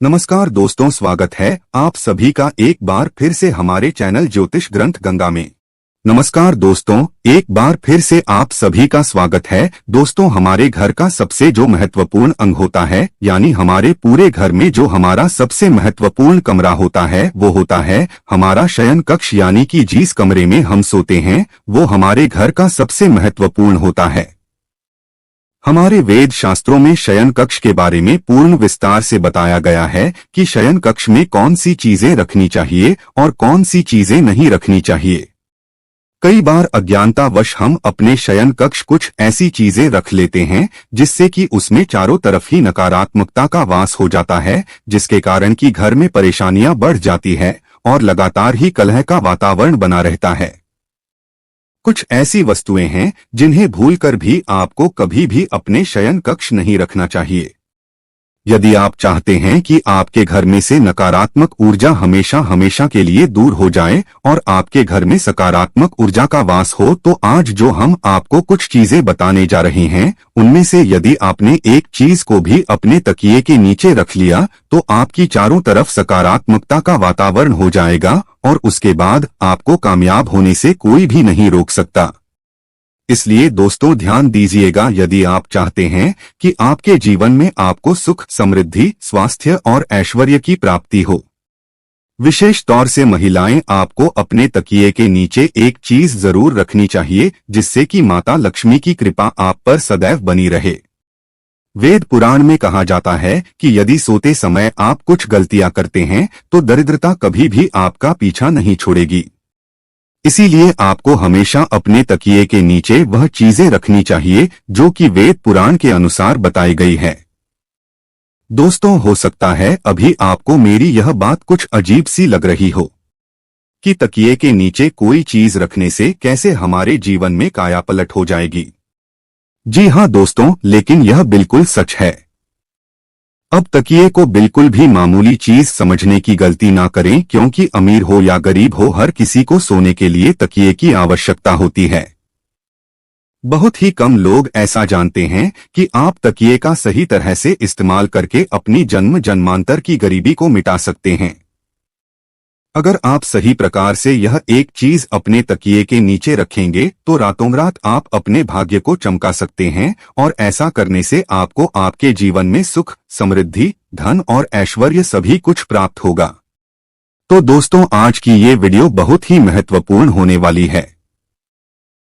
नमस्कार दोस्तों, स्वागत है आप सभी का एक बार फिर से हमारे चैनल ज्योतिष ग्रंथ गंगा में। नमस्कार दोस्तों, एक बार फिर से आप सभी का स्वागत है। दोस्तों, हमारे घर का सबसे जो महत्वपूर्ण अंग होता है, यानी हमारे पूरे घर में जो हमारा सबसे महत्वपूर्ण कमरा होता है, वो होता है हमारा शयन कक्ष, यानी कि जिस कमरे में हम सोते हैं वो हमारे घर का सबसे महत्वपूर्ण होता है। हमारे वेद शास्त्रों में शयन कक्ष के बारे में पूर्ण विस्तार से बताया गया है कि शयन कक्ष में कौन सी चीजें रखनी चाहिए और कौन सी चीजें नहीं रखनी चाहिए। कई बार अज्ञानतावश हम अपने शयन कक्ष कुछ ऐसी चीजें रख लेते हैं जिससे कि उसमें चारों तरफ ही नकारात्मकता का वास हो जाता है, जिसके कारण कि घर में परेशानियां बढ़ जाती है और लगातार ही कलह का वातावरण बना रहता है। कुछ ऐसी वस्तुएं हैं जिन्हें भूलकर भी आपको कभी भी अपने शयन कक्ष नहीं रखना चाहिए। यदि आप चाहते हैं कि आपके घर में से नकारात्मक ऊर्जा हमेशा हमेशा के लिए दूर हो जाए और आपके घर में सकारात्मक ऊर्जा का वास हो, तो आज जो हम आपको कुछ चीजें बताने जा रहे हैं, उनमें से यदि आपने एक चीज को भी अपने तकिए के नीचे रख लिया तो आपकी चारों तरफ सकारात्मकता का वातावरण हो जाएगा और उसके बाद आपको कामयाब होने से कोई भी नहीं रोक सकता। इसलिए दोस्तों, ध्यान दीजिएगा, यदि आप चाहते हैं कि आपके जीवन में आपको सुख, समृद्धि, स्वास्थ्य और ऐश्वर्य की प्राप्ति हो, विशेष तौर से महिलाएं, आपको अपने तकिए के नीचे एक चीज जरूर रखनी चाहिए जिससे कि माता लक्ष्मी की कृपा आप पर सदैव बनी रहे। वेद पुराण में कहा जाता है कि यदि सोते समय आप कुछ गलतियां करते हैं तो दरिद्रता कभी भी आपका पीछा नहीं छोड़ेगी। इसीलिए आपको हमेशा अपने तकिए के नीचे वह चीजें रखनी चाहिए जो कि वेद पुराण के अनुसार बताई गई है। दोस्तों, हो सकता है अभी आपको मेरी यह बात कुछ अजीब सी लग रही हो कि तकिए के नीचे कोई चीज रखने से कैसे हमारे जीवन में कायापलट हो जाएगी। जी हाँ दोस्तों, लेकिन यह बिल्कुल सच है। अब तकिए को बिल्कुल भी मामूली चीज समझने की गलती ना करें, क्योंकि अमीर हो या गरीब हो, हर किसी को सोने के लिए तकिए की आवश्यकता होती है। बहुत ही कम लोग ऐसा जानते हैं कि आप तकिए का सही तरह से इस्तेमाल करके अपनी जन्म जन्मांतर की गरीबी को मिटा सकते हैं। अगर आप सही प्रकार से यह एक चीज अपने तकिए के नीचे रखेंगे तो रातों रात आप अपने भाग्य को चमका सकते हैं और ऐसा करने से आपको आपके जीवन में सुख, समृद्धि, धन और ऐश्वर्य सभी कुछ प्राप्त होगा। तो दोस्तों, आज की ये वीडियो बहुत ही महत्वपूर्ण होने वाली है।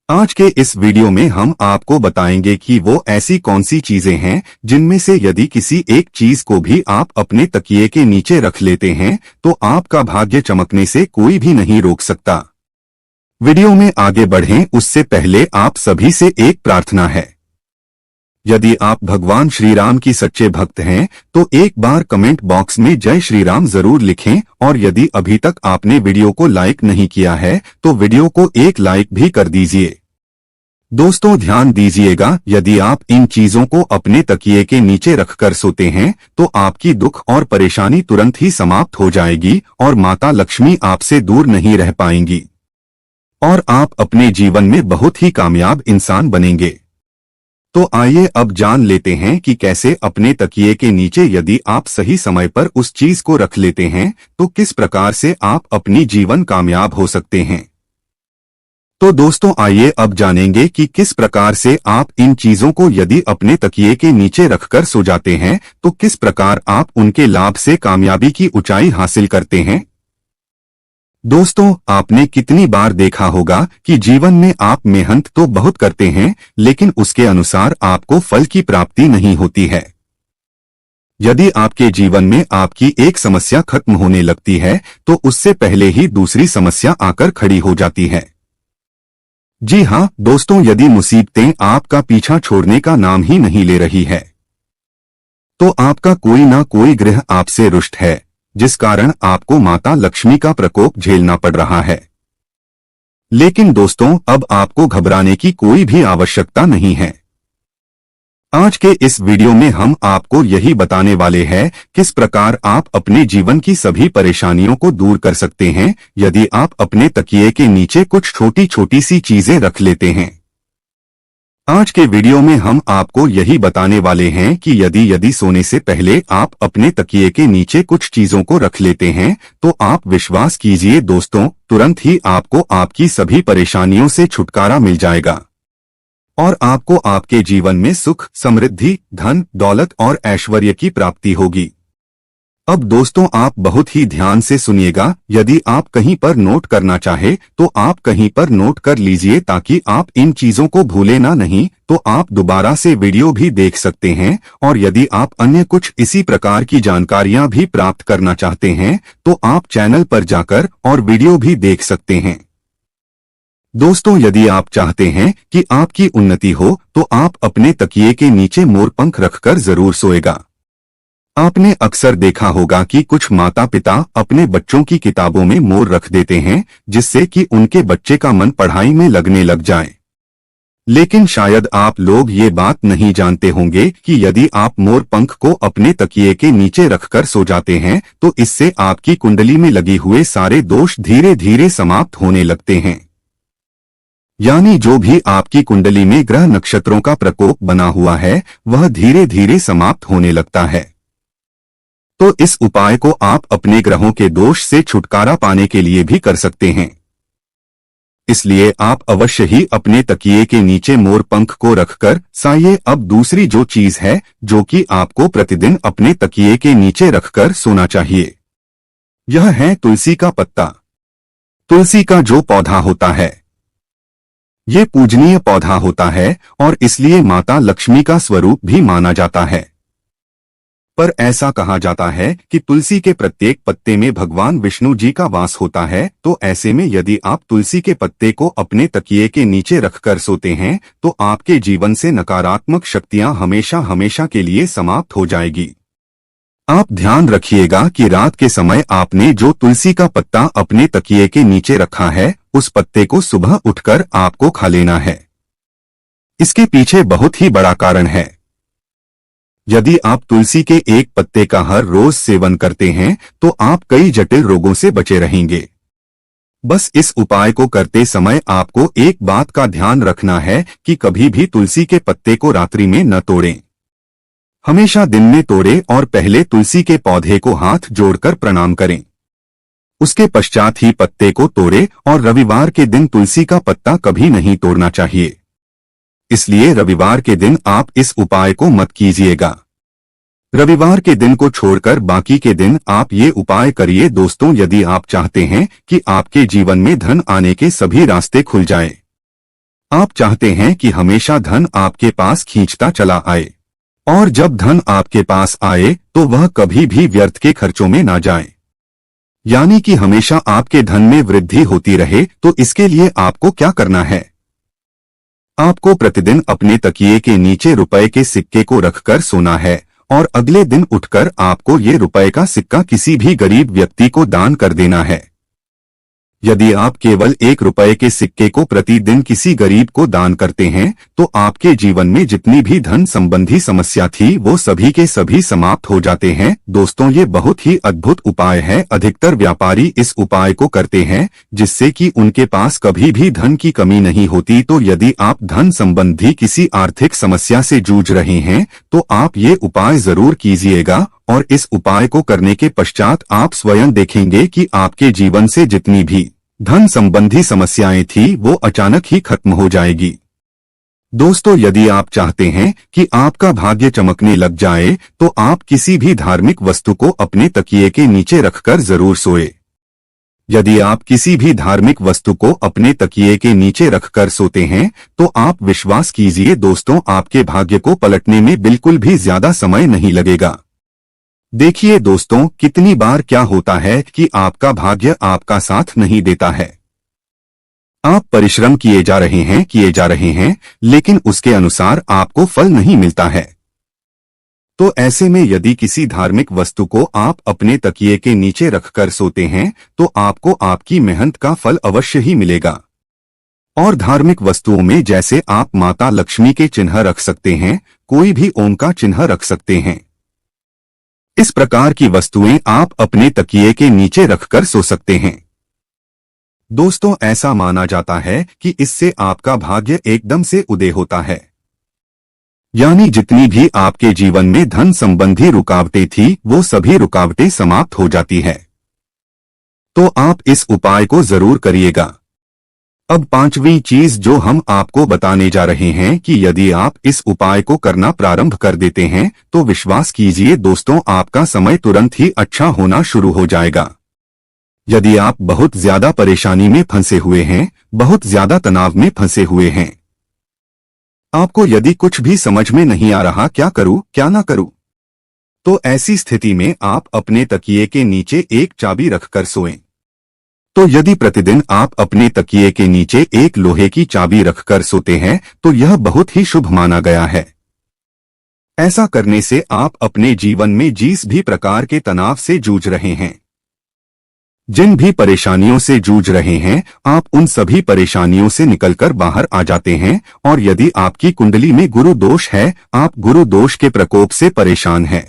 आज के इस वीडियो में हम आपको बताएंगे कि वो ऐसी कौन सी चीजें हैं जिनमें से यदि किसी एक चीज को भी आप अपने तकिए के नीचे रख लेते हैं तो आपका भाग्य चमकने से कोई भी नहीं रोक सकता। वीडियो में आगे बढ़ें उससे पहले आप सभी से एक प्रार्थना है। यदि आप भगवान श्री राम की सच्चे भक्त हैं तो एक बार कमेंट बॉक्स में जय श्री राम जरूर लिखें, और यदि अभी तक आपने वीडियो को लाइक नहीं किया है तो वीडियो को एक लाइक भी कर दीजिए। दोस्तों, ध्यान दीजिएगा, यदि आप इन चीजों को अपने तकिए के नीचे रखकर सोते हैं तो आपकी दुख और परेशानी तुरंत ही समाप्त हो जाएगी और माता लक्ष्मी आपसे दूर नहीं रह पाएंगी और आप अपने जीवन में बहुत ही कामयाब इंसान बनेंगे। तो आइए अब जान लेते हैं कि कैसे अपने तकिए के नीचे यदि आप सही समय पर उस चीज को रख लेते हैं तो किस प्रकार से आप अपनी जीवन कामयाब हो सकते हैं। तो दोस्तों, आइए अब जानेंगे कि किस प्रकार से आप इन चीजों को यदि अपने तकिए के नीचे रखकर सो जाते हैं तो किस प्रकार आप उनके लाभ से कामयाबी की ऊंचाई हासिल करते हैं। दोस्तों, आपने कितनी बार देखा होगा कि जीवन में आप मेहनत तो बहुत करते हैं लेकिन उसके अनुसार आपको फल की प्राप्ति नहीं होती है। यदि आपके जीवन में आपकी एक समस्या खत्म होने लगती है तो उससे पहले ही दूसरी समस्या आकर खड़ी हो जाती है। जी हाँ दोस्तों, यदि मुसीबतें आपका पीछा छोड़ने का नाम ही नहीं ले रही है तो आपका कोई ना कोई ग्रह आपसे रुष्ट है, जिस कारण आपको माता लक्ष्मी का प्रकोप झेलना पड़ रहा है। लेकिन दोस्तों, अब आपको घबराने की कोई भी आवश्यकता नहीं है। आज के इस वीडियो में हम आपको यही बताने वाले हैं किस प्रकार आप अपने जीवन की सभी परेशानियों को दूर कर सकते हैं यदि आप अपने तकिए के नीचे कुछ छोटी छोटी सी चीजें रख लेते हैं। आज के वीडियो में हम आपको यही बताने वाले हैं कि यदि सोने से पहले आप अपने तकिए के नीचे कुछ चीजों को रख लेते हैं तो आप विश्वास कीजिए दोस्तों, तुरंत ही आपको आपकी सभी परेशानियों से छुटकारा मिल जाएगा और आपको आपके जीवन में सुख, समृद्धि, धन, दौलत और ऐश्वर्य की प्राप्ति होगी। अब दोस्तों आप बहुत ही ध्यान से सुनिएगा। यदि आप कहीं पर नोट करना चाहे तो आप कहीं पर नोट कर लीजिए ताकि आप इन चीजों को भूले ना, नहीं तो आप दोबारा से वीडियो भी देख सकते हैं। और यदि आप अन्य कुछ इसी प्रकार की जानकारियां भी प्राप्त करना चाहते हैं तो आप चैनल पर जाकर और वीडियो भी देख सकते हैं। दोस्तों यदि आप चाहते हैं कि आपकी उन्नति हो तो आप अपने तकिए के नीचे मोरपंख रखकर जरूर सोएगा। आपने अक्सर देखा होगा कि कुछ माता पिता अपने बच्चों की किताबों में मोर रख देते हैं जिससे कि उनके बच्चे का मन पढ़ाई में लगने लग जाए। लेकिन शायद आप लोग ये बात नहीं जानते होंगे कि यदि आप मोर पंख को अपने तकिए के नीचे रखकर सो जाते हैं तो इससे आपकी कुंडली में लगे हुए सारे दोष धीरे धीरे समाप्त होने लगते हैं। यानी जो भी आपकी कुंडली में ग्रह नक्षत्रों का प्रकोप बना हुआ है वह धीरे धीरे समाप्त होने लगता है। तो इस उपाय को आप अपने ग्रहों के दोष से छुटकारा पाने के लिए भी कर सकते हैं। इसलिए आप अवश्य ही अपने तकिए के नीचे मोर पंख को रखकर साइए। अब दूसरी जो चीज है जो कि आपको प्रतिदिन अपने तकिए के नीचे रखकर सोना चाहिए, यह है तुलसी का पत्ता। तुलसी का जो पौधा होता है ये पूजनीय पौधा होता है और इसलिए माता लक्ष्मी का स्वरूप भी माना जाता है। पर ऐसा कहा जाता है कि तुलसी के प्रत्येक पत्ते में भगवान विष्णु जी का वास होता है। तो ऐसे में यदि आप तुलसी के पत्ते को अपने तकिए के नीचे रखकर सोते हैं तो आपके जीवन से नकारात्मक शक्तियां हमेशा हमेशा के लिए समाप्त हो जाएगी। आप ध्यान रखिएगा कि रात के समय आपने जो तुलसी का पत्ता अपने तकिए के नीचे रखा है उस पत्ते को सुबह उठकर आपको खा लेना है। इसके पीछे बहुत ही बड़ा कारण है। यदि आप तुलसी के एक पत्ते का हर रोज सेवन करते हैं तो आप कई जटिल रोगों से बचे रहेंगे। बस इस उपाय को करते समय आपको एक बात का ध्यान रखना है कि कभी भी तुलसी के पत्ते को रात्रि में न तोड़ें। हमेशा दिन में तोड़ें और पहले तुलसी के पौधे को हाथ जोड़कर प्रणाम करें। उसके पश्चात ही पत्ते को तोड़ें और रविवार के दिन तुलसी का पत्ता कभी नहीं तोड़ना चाहिए। इसलिए रविवार के दिन आप इस उपाय को मत कीजिएगा। रविवार के दिन को छोड़कर बाकी के दिन आप ये उपाय करिए। दोस्तों यदि आप चाहते हैं कि आपके जीवन में धन आने के सभी रास्ते खुल जाएं, आप चाहते हैं कि हमेशा धन आपके पास खींचता चला आए और जब धन आपके पास आए तो वह कभी भी व्यर्थ के खर्चों में ना जाए, यानी कि हमेशा आपके धन में वृद्धि होती रहे, तो इसके लिए आपको क्या करना है? आपको प्रतिदिन अपने तकिए के नीचे रुपए के सिक्के को रखकर सोना है और अगले दिन उठकर आपको ये रुपए का सिक्का किसी भी गरीब व्यक्ति को दान कर देना है। यदि आप केवल 1 रुपए के सिक्के को प्रतिदिन किसी गरीब को दान करते हैं तो आपके जीवन में जितनी भी धन संबंधी समस्या थी वो सभी के सभी समाप्त हो जाते हैं। दोस्तों ये बहुत ही अद्भुत उपाय है। अधिकतर व्यापारी इस उपाय को करते हैं जिससे कि उनके पास कभी भी धन की कमी नहीं होती। तो यदि आप धन संबंधी किसी आर्थिक समस्या से जूझ रहे हैं तो आप ये उपाय जरूर कीजिएगा और इस उपाय को करने के पश्चात आप स्वयं देखेंगे कि आपके जीवन से जितनी भी धन संबंधी समस्याएं थी वो अचानक ही खत्म हो जाएगी। दोस्तों यदि आप चाहते हैं कि आपका भाग्य चमकने लग जाए तो आप किसी भी धार्मिक वस्तु को अपने तकिए के नीचे रखकर जरूर सोए। यदि आप किसी भी धार्मिक वस्तु को अपने तकिए के नीचे रखकर सोते हैं तो आप विश्वास कीजिए दोस्तों, आपके भाग्य को पलटने में बिल्कुल भी ज्यादा समय नहीं लगेगा। देखिए दोस्तों कितनी बार क्या होता है कि आपका भाग्य आपका साथ नहीं देता है। आप परिश्रम किए जा रहे हैं लेकिन उसके अनुसार आपको फल नहीं मिलता है। तो ऐसे में यदि किसी धार्मिक वस्तु को आप अपने तकिए के नीचे रखकर सोते हैं तो आपको आपकी मेहनत का फल अवश्य ही मिलेगा। और धार्मिक वस्तुओं में जैसे आप माता लक्ष्मी के चिन्ह रख सकते हैं, कोई भी ओम का चिन्ह रख सकते हैं। इस प्रकार की वस्तुएं आप अपने तकिए के नीचे रखकर सो सकते हैं। दोस्तों ऐसा माना जाता है कि इससे आपका भाग्य एकदम से उदय होता है। यानी जितनी भी आपके जीवन में धन संबंधी रुकावटें थी वो सभी रुकावटें समाप्त हो जाती है। तो आप इस उपाय को जरूर करिएगा। अब पांचवी चीज जो हम आपको बताने जा रहे हैं कि यदि आप इस उपाय को करना प्रारंभ कर देते हैं तो विश्वास कीजिए दोस्तों, आपका समय तुरंत ही अच्छा होना शुरू हो जाएगा। यदि आप बहुत ज्यादा परेशानी में फंसे हुए हैं, बहुत ज्यादा तनाव में फंसे हुए हैं, आपको यदि कुछ भी समझ में नहीं आ रहा क्या करूं क्या ना करूं, तो ऐसी स्थिति में आप अपने तकिए के नीचे एक चाबी रखकर सोएं। तो यदि प्रतिदिन आप अपने तकिए के नीचे एक लोहे की चाबी रखकर सोते हैं तो यह बहुत ही शुभ माना गया है। ऐसा करने से आप अपने जीवन में जिस भी प्रकार के तनाव से जूझ रहे हैं, जिन भी परेशानियों से जूझ रहे हैं, आप उन सभी परेशानियों से निकलकर बाहर आ जाते हैं। और यदि आपकी कुंडली में गुरु दोष है, आप गुरु दोष के प्रकोप से परेशान हैं,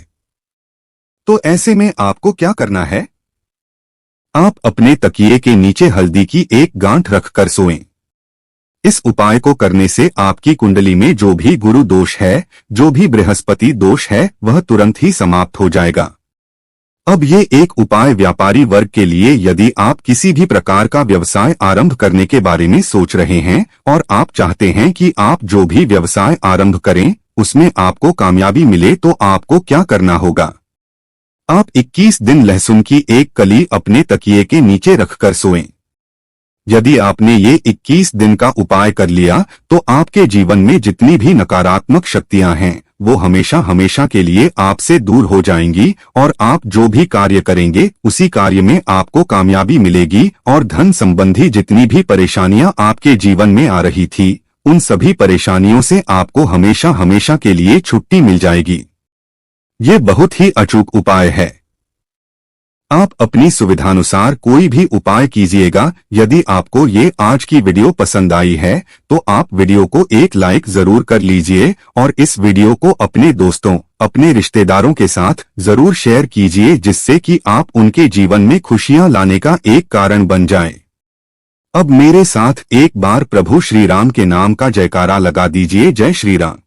तो ऐसे में आपको क्या करना है? आप अपने तकिए के नीचे हल्दी की एक गांठ रखकर सोएं। इस उपाय को करने से आपकी कुंडली में जो भी गुरु दोष है, जो भी बृहस्पति दोष है, वह तुरंत ही समाप्त हो जाएगा। अब ये एक उपाय व्यापारी वर्ग के लिए, यदि आप किसी भी प्रकार का व्यवसाय आरंभ करने के बारे में सोच रहे हैं और आप चाहते हैं कि आप जो भी व्यवसाय आरंभ करें उसमें आपको कामयाबी मिले, तो आपको क्या करना होगा? आप 21 दिन लहसुन की एक कली अपने तकिए के नीचे रखकर सोएं। यदि आपने ये 21 दिन का उपाय कर लिया तो आपके जीवन में जितनी भी नकारात्मक शक्तियां हैं वो हमेशा हमेशा के लिए आपसे दूर हो जाएंगी और आप जो भी कार्य करेंगे उसी कार्य में आपको कामयाबी मिलेगी और धन संबंधी जितनी भी परेशानियां आपके जीवन में आ रही थी उन सभी परेशानियों से आपको हमेशा हमेशा के लिए छुट्टी मिल जाएगी। ये बहुत ही अचूक उपाय है। आप अपनी सुविधानुसार कोई भी उपाय कीजिएगा। यदि आपको ये आज की वीडियो पसंद आई है तो आप वीडियो को एक लाइक जरूर कर लीजिए और इस वीडियो को अपने दोस्तों, अपने रिश्तेदारों के साथ जरूर शेयर कीजिए, जिससे कि आप उनके जीवन में खुशियां लाने का एक कारण बन जाए। अब मेरे साथ एक बार प्रभु श्री राम के नाम का जयकारा लगा दीजिए। जय श्री राम।